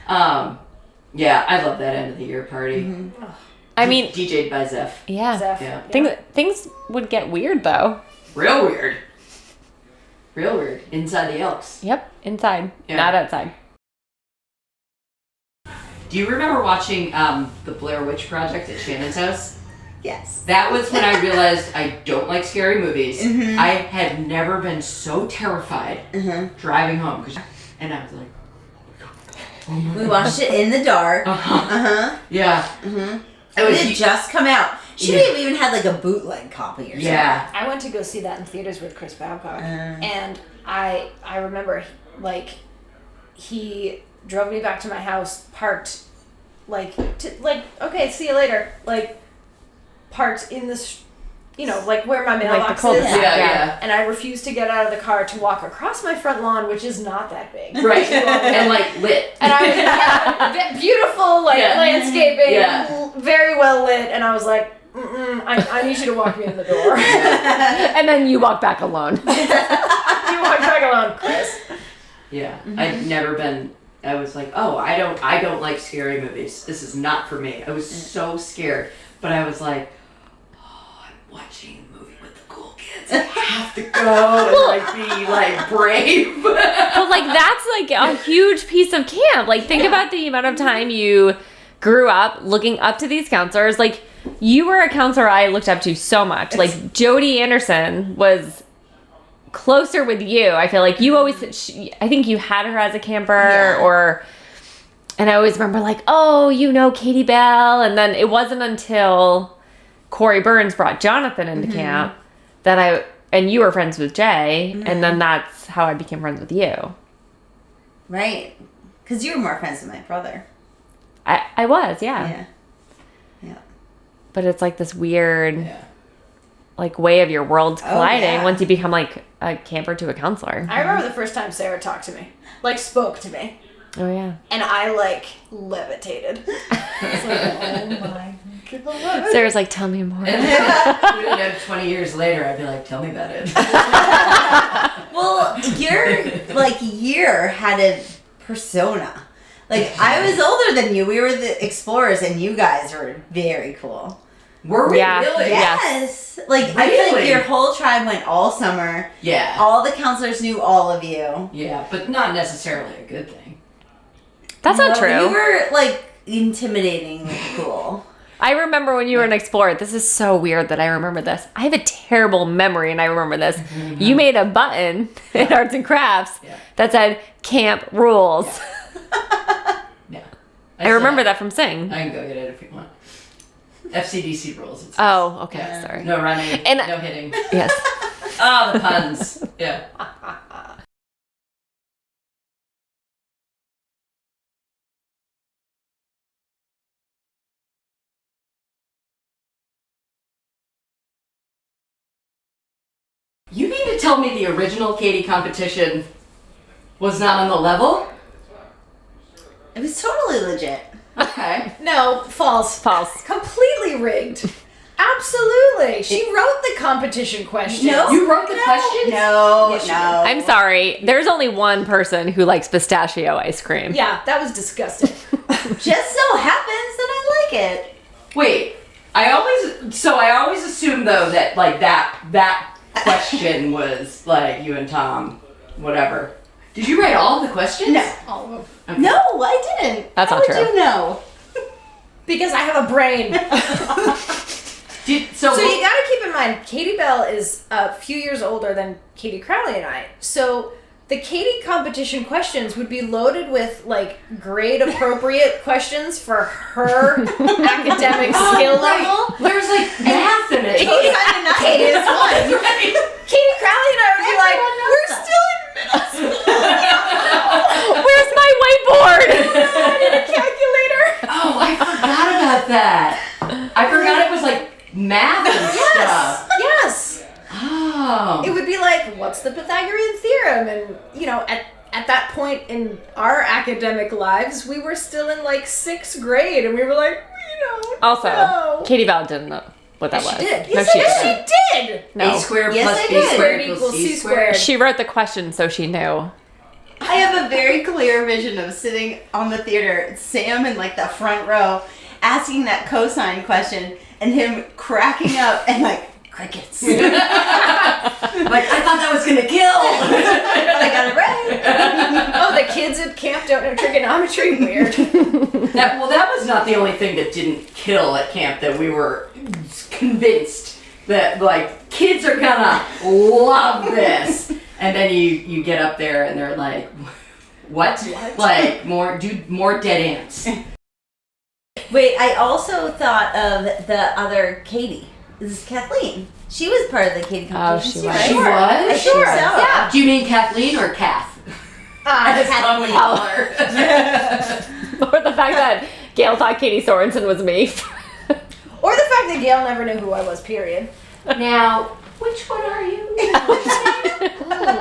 Yeah. Yeah, I love that end of the year party. I mean, DJ'd by Zeph. yeah. Zeph. Yeah. Things would get weird though. Real weird. Real weird. Inside the Elks. Yep, inside, Yeah. not outside. Do you remember watching the Blair Witch Project at Shannon's house? Yes. That was when I realized I don't like scary movies. I had never been so terrified driving home. And I was like, We watched it in the dark. yeah. It It was had just come out. She may have even had like a bootleg copy or something. yeah. I went to go see that in theaters with Chris Babcock, and I remember like he drove me back to my house, parked okay, see you later, like parked in this, like where my mailbox is, cul-de-sac. Yeah. and I refused to get out of the car to walk across my front lawn, which is not that big. Right. And like lit. And I was beautiful, like Yeah. landscaping, Yeah. very well lit, and I was like, I need you to walk me in the door. And then you walk back alone. You walk back alone, Chris. Yeah. I'd never been. I was like, oh, I don't like scary movies. This is not for me. I was so scared, but I was like, oh, I'm watching a movie with the cool kids. I have to go and like be like brave. But like that's like a huge piece of camp. Like think about the amount of time you grew up looking up to these counselors. Like you were a counselor I looked up to so much. Like Jody Anderson was closer with you. I feel like you always, I think you had her as a camper and I always remember like, oh, Katy Bell. And then it wasn't until Corey Burns brought Jonathan into camp that and you were friends with Jay. And then that's how I became friends with you. Right. Because you were more friends with my brother. I was, yeah. Yeah. But it's like this weird like way of your worlds colliding once you become like a camper to a counselor. I remember the first time Sarah talked to me, like spoke to me, Oh yeah. and I like levitated. I was like, oh my god. Sarah's like, tell me more. 20 years later, I'd be like, tell me about it. Well, your year had a persona. Like I was older than you. We were the explorers, and you guys were very cool. Were we Yeah. really? Yeah. Yes. Like I feel like Really? your whole tribe went all summer. Yeah. All the counselors knew all of you. Yeah, but not necessarily a good thing. That's not No, true. You were like intimidatingly cool. I remember when you were an explorer. This is so weird that I remember this. I have a terrible memory and I remember this. You made a button in arts and crafts that said camp rules. Yeah. I remember that from Sing. I can go get it if you want. FCDC rules. It's Oh, okay. Sorry. no running, And- no hitting. Yes. Ah, the puns. Yeah. You mean to tell me the original Katy competition was not on the level? It was totally legit. Okay. No, false. False. Completely rigged. Absolutely. She wrote the competition question. No. You wrote the questions? No, Yes, you no. I'm sorry. There's only one person who likes pistachio ice cream. Yeah, that was disgusting. Just so happens that I like it. Wait. I always assume though that like that question was like you and Tom, whatever. Did you write all of the questions? No. All of them. Okay. No, I didn't. That's How not would true. you know? Because I have a brain. So you got to keep in mind, Katy Bell is a few years older than Katy Crowley and I. So the Katy competition questions would be loaded with like grade appropriate questions for her academic skill level. There's like math in it. Katy is one. Katy Crowley and I would be like, we're still in middle school. Where's my whiteboard? I need a calculator. Oh, I forgot about that. I forgot it was like math and stuff. Yes. Oh. It would be like, what's the Pythagorean theorem? And, you know, at that point in our academic lives, we were still in like 6th grade, and we were like, Also, know. Katy Bell didn't know what that was. She did. No, Yes, she did. No. A squared Yes, plus I B did. squared Equals C C squared. squared. She wrote the question, so she knew. I have a very clear vision of sitting on the theater, Sam in like the front row, asking that cosine question, and him cracking up and like, crickets. Like, I thought that was gonna kill. I got it right. Oh, the kids at camp don't know trigonometry? Weird. That was not the only thing that didn't kill at camp, that we were convinced that like kids are gonna love this. And then you get up there and they're like, what? Like more dead ants. Wait, I also thought of the other Katy. This is Kathleen. She was part of the Katy competition. she too, was. right? She was? I think She so. was. Yeah. Do you mean Kathleen or Kath? Kathleen. Or the fact that Gail thought Katie Sorensen was me. Or the fact that Gail never knew who I was, period. Now, which one are you? Ooh,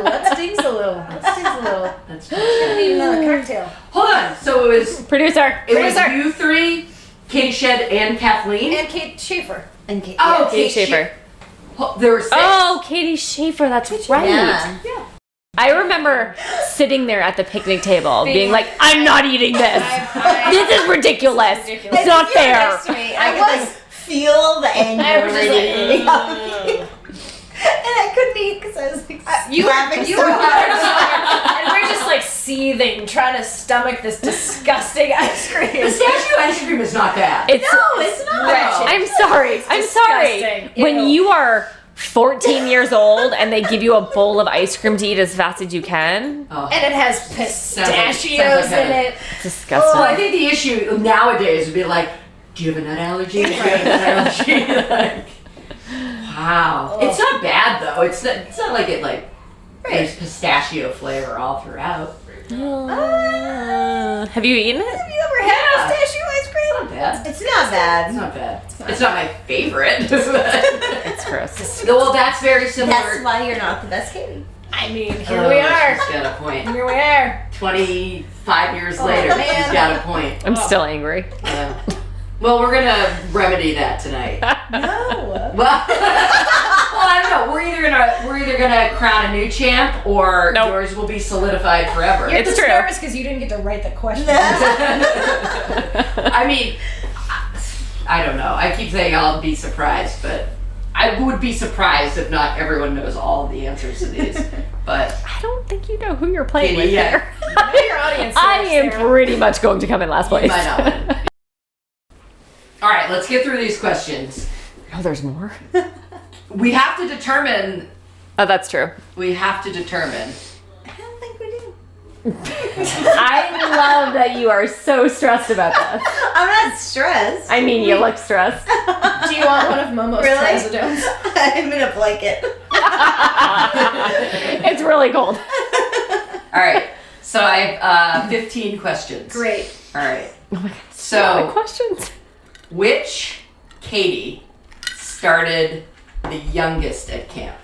that stings a little. That's I need another cocktail. Hold on. So it was Producer. you three, Katie Shed and Kathleen? And Kate Schaefer. And Katy. Oh, Katie Kate Schaefer. There were 6. Oh, Katie Schaefer, that's right. Yeah. I remember sitting there at the picnic table being like, I'm not eating this. This is ridiculous. It's not fair. Next to me, I could like feel the anger I was just radiating like, off you. And I couldn't eat because I was like, You laughing were so hard. and we're just like seething, trying to stomach this disgusting ice cream. Pistachio ice cream is not bad. It's not. Wretched. I'm sorry. I'm sorry. disgusting. When Ew. you are 14 years old and they give you a bowl of ice cream to eat as fast as you can, Oh. And it has pistachios sounds like in heaven. it. it's disgusting. Well, I think the issue nowadays would be like, do you have a nut allergy? Do you have a nut allergy? Like, wow. It's not bad though. It's not like it like there's pistachio flavor all throughout. Have you eaten it? Have you ever had pistachio ice cream? Not bad. It's not bad. It's not bad. It's not my favorite. It's gross. Well, that's very similar. That's why you're not the best Katy. I mean, here we are. She's got a point. Here we are. 25 years later, man. she's got a point. I'm still angry. Well, we're gonna remedy that tonight. No. Well, I don't know. We're either gonna crown a new champ, or Nope. yours will be solidified forever. You're It's just true. nervous because you didn't get to write the question. I mean, I don't know. I keep saying I'll be surprised, but I would be surprised if not everyone knows all of the answers to these. But I don't think you know who you're playing Katie, with yeah. here. I know your audience. I am Sarah. pretty much going to come in last place. you might not win. All right, let's get through these questions. Oh, there's more? We have to determine. Oh, that's true. We have to determine. I don't think we do. I love that you are so stressed about this. I'm not stressed. I mean, you look stressed. Do you want one of Momo's Really? trizodones? I'm in a blanket. It's really cold. All right, so I have 15 questions. Great. All right. Oh my god. So, Questions? which Katie started the youngest at camp?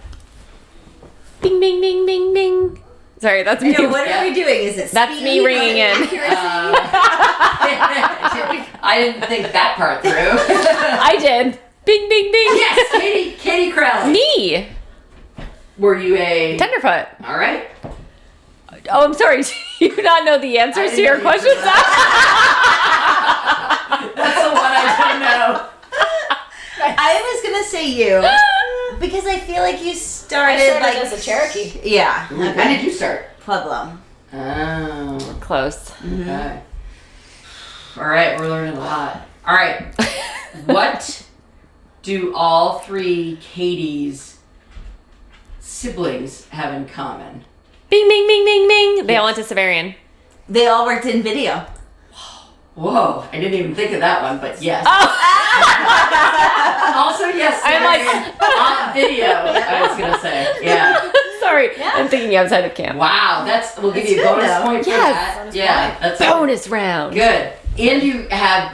Bing, bing, bing, bing, bing. Sorry, that's me. No, what are we doing? Is it That's me speed? ringing in. I didn't think that part through. I did. Bing, bing, bing. Yes, Katy Crowley. Me. Were you a Tenderfoot. All right. Oh, I'm sorry. Do you not know the answers to didn't your know the questions? That's the one I didn't know. I was gonna say you because I feel like you started, I started like as a Cherokee. Yeah. When did you start? Pueblo. Oh, Close. okay. All right, we're learning a lot. All right. What do all 3 Katie's siblings have in common? Bing, bing, bing, bing, bing. They all went to Severian. They all worked in video. Whoa, I didn't even think of that one, but yes. Also, yes, I'm like- on video, I was going to say. Yeah. Sorry, I'm thinking outside of camp. Wow, we'll give you a good, bonus though. point for Yes. that. Yeah, that's Bonus round. good. And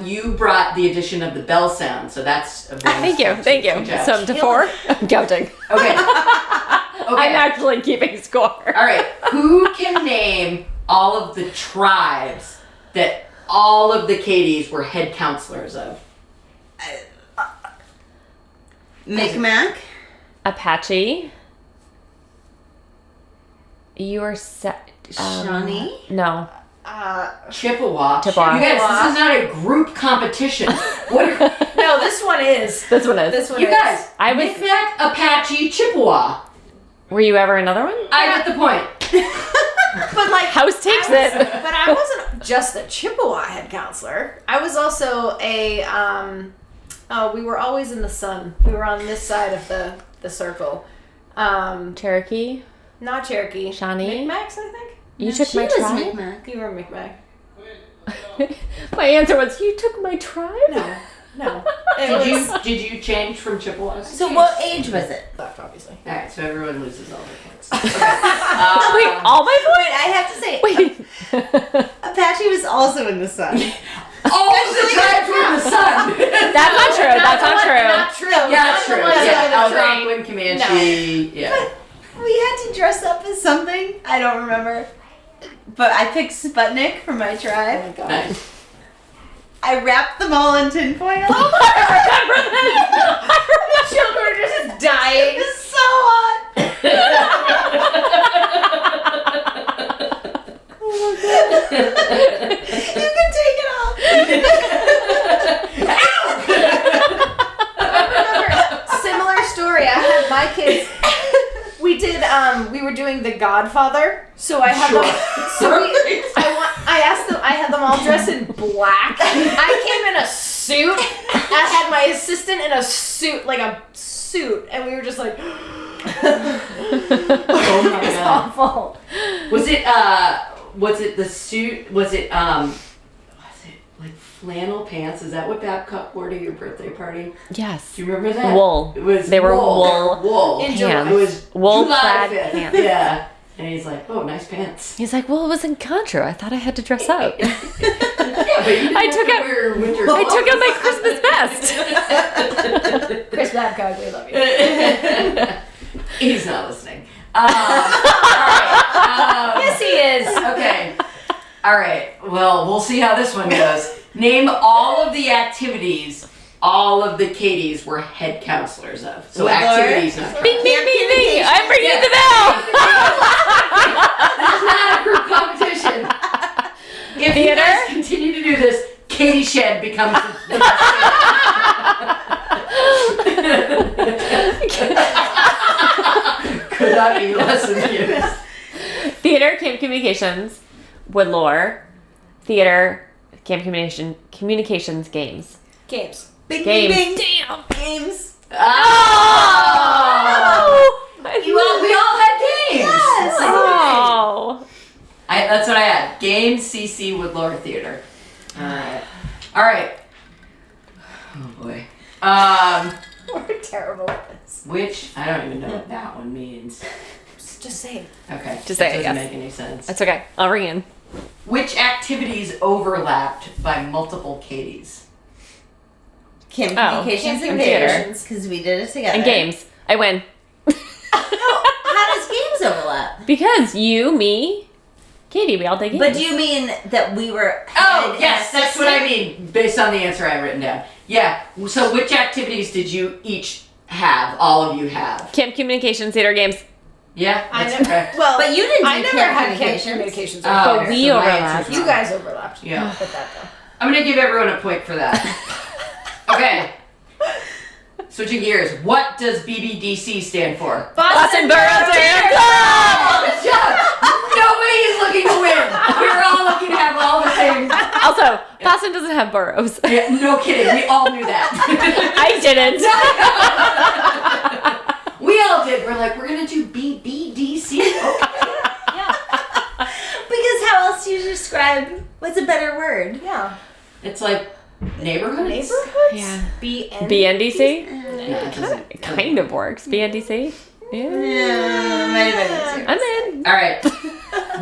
you brought the addition of the bell sound, so that's a bonus. Thank you, point. thank you. Good job. So I'm to 4. I'm counting. Okay. I'm actually keeping score. All right. Who can name all of the tribes that all of the Katys were head counselors of? Micmac. Apache. You are set. Shawnee. No. Chippewa. Chippewa. You guys, this is not a group competition. What are, No, this one is. This one is. This one you is. guys, I was- Micmac, Apache, Chippewa. Were you ever another one? I get the point. But like, House takes it. but I wasn't just a Chippewa head counselor. I was also a. We were always in the sun. We were on this side of the circle. Cherokee. Not Cherokee. Shawnee? Micmacs, I think. You took She my was tribe? Micmac. You were Micmac. My answer was, you took my tribe? No. Did you change from Chippewas? So what age was it? Left, obviously. All right, so everyone loses all their points. Wait, all my Wait, I have to say, points? Wait. Apache was also in the sun. All of the tribes were in the sun. That's not true. That's not true. Not true. Yeah, that's Not true. the ones Yeah, that were trained. Algonquin, Comanche. Yeah. We had to dress up as something. I don't remember. But I picked Sputnik for my tribe. Nice. I wrapped them all in tinfoil. I remember this. The children are just dying. It's so hot. You can take it off. Similar story. I had my kids. We did. We were doing The Godfather, so I had them. I asked them. I had them all dressed in black. I came in a suit. I had my assistant in a suit, like a suit, and we were just like, Oh my it's god. awful. Was it the suit? Was it like flannel pants? Is that what Babcock wore to your birthday party? Yes. Do you remember that? Wool. It was They were wool. wool In pants. July. It was Wool July plaid 5th. pants. Yeah. And he's like, "Oh, nice pants." He's like, well, it was in Contra. I thought I had to dress up. Yeah, but you didn't I have took to out- wear winter I took out my Christmas best. Chris Babcock, we love you. He's not listening. All right. Yes, he is. Okay. All right. Well, we'll see how this one goes. Name all of the activities all of the Katys were head counselors of. So Woodlord. activities, not Bing, bing, bing, bing. I'm ringing the bell. This is not a group competition. If you Theater? guys continue to do this, Katy Shed becomes the best. Could not be less amused. Theater, camp communications, woodlore, theater, camp communications, games. Games. Bing, Games. bing, bing. Damn. Games. Oh! We all had games. Yes. Oh. That's what I had. Games, CC, Woodlore, Theater. All right. Oh boy. We're terrible at this. Which I don't even know what that one means. Just say it. Okay. Just say it, Doesn't yes. make any sense. That's okay. I'll ring in. Which activities overlapped by multiple Katys? Camp Oh. communications Camp and theater. communications. Because we did it together. And games. I win. No, how does games overlap? Because you, me, Katie, we all did games. But do you mean that we were Oh, head yes, that's what I assistant? mean, based on the answer I've written down. Yeah, so which activities did you each have, all of you have? Camp communications, theater, games. Yeah, I that's never. correct. Well, But you didn't do I never camp had camp communications. communications. Oh, But okay, we so my overlapped. answer's You wrong. guys overlapped. Yeah. With that though. I'm gonna give everyone a point for that. Okay. Switching gears, what does BBDC stand for? Boston Borough Dance Club! Good job! Nobody is looking to win. We're all looking to have all the same. Also, Boston doesn't have boroughs. Yeah, no kidding. We all knew that. I didn't. We all did. We're like, we're gonna do BBDC. Okay. Because how else do you describe? What's a better word? Yeah. It's like neighborhoods. Neighborhoods? Yeah. BNDC? BNDC? Yeah, it doesn't- It kind of works. BNDC? Yeah. Might have been I'm in. All right.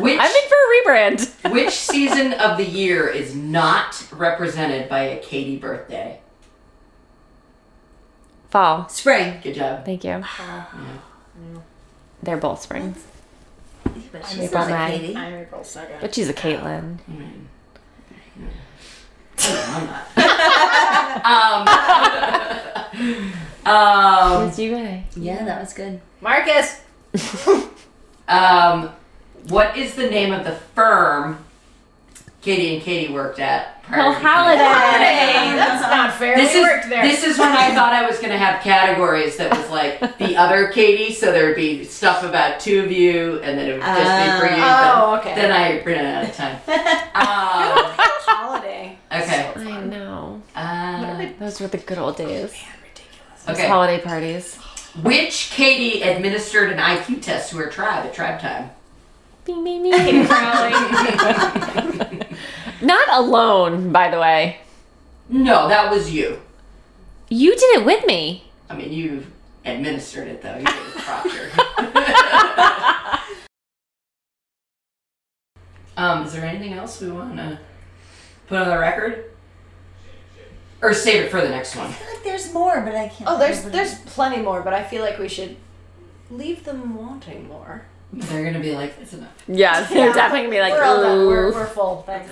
Which I'm in for a rebrand. which season of the year is not represented by a Katy birthday? Fall. Spring. Good job. Thank you. They're both spring. But she's April, not a May. Katy. I'm April 2nd. But she's a Caitlin. I'm not. Yes, you guys. Yeah, that was good. Marcus! What is the name of the firm Katy and Katy worked at? prior Oh, to holiday. Hey, that's not fair. This we is worked there. this is when I thought I was gonna have categories that was like the other Katy, so there would be stuff about two of you, and then it would just be for you. Oh, okay. Then I ran out of time. Holiday. Okay. I know. Uh, Those were the good old days. Those okay. holiday parties. Which Katy administered an IQ test to her tribe at tribe time? Bing, bing, bing. Crowley. Not alone, by the way. No, that was you. You did it with me. I mean, you administered it though. You did it proctor. Is there anything else we want to put on the record? Or save it for the next one? I feel like there's more, but I can't. Oh, remember. there's plenty more, but I feel like we should leave them wanting more. They're going to be like, it's enough. Yeah, they're definitely gonna be like, We're all done. ooh. We're full. Thanks.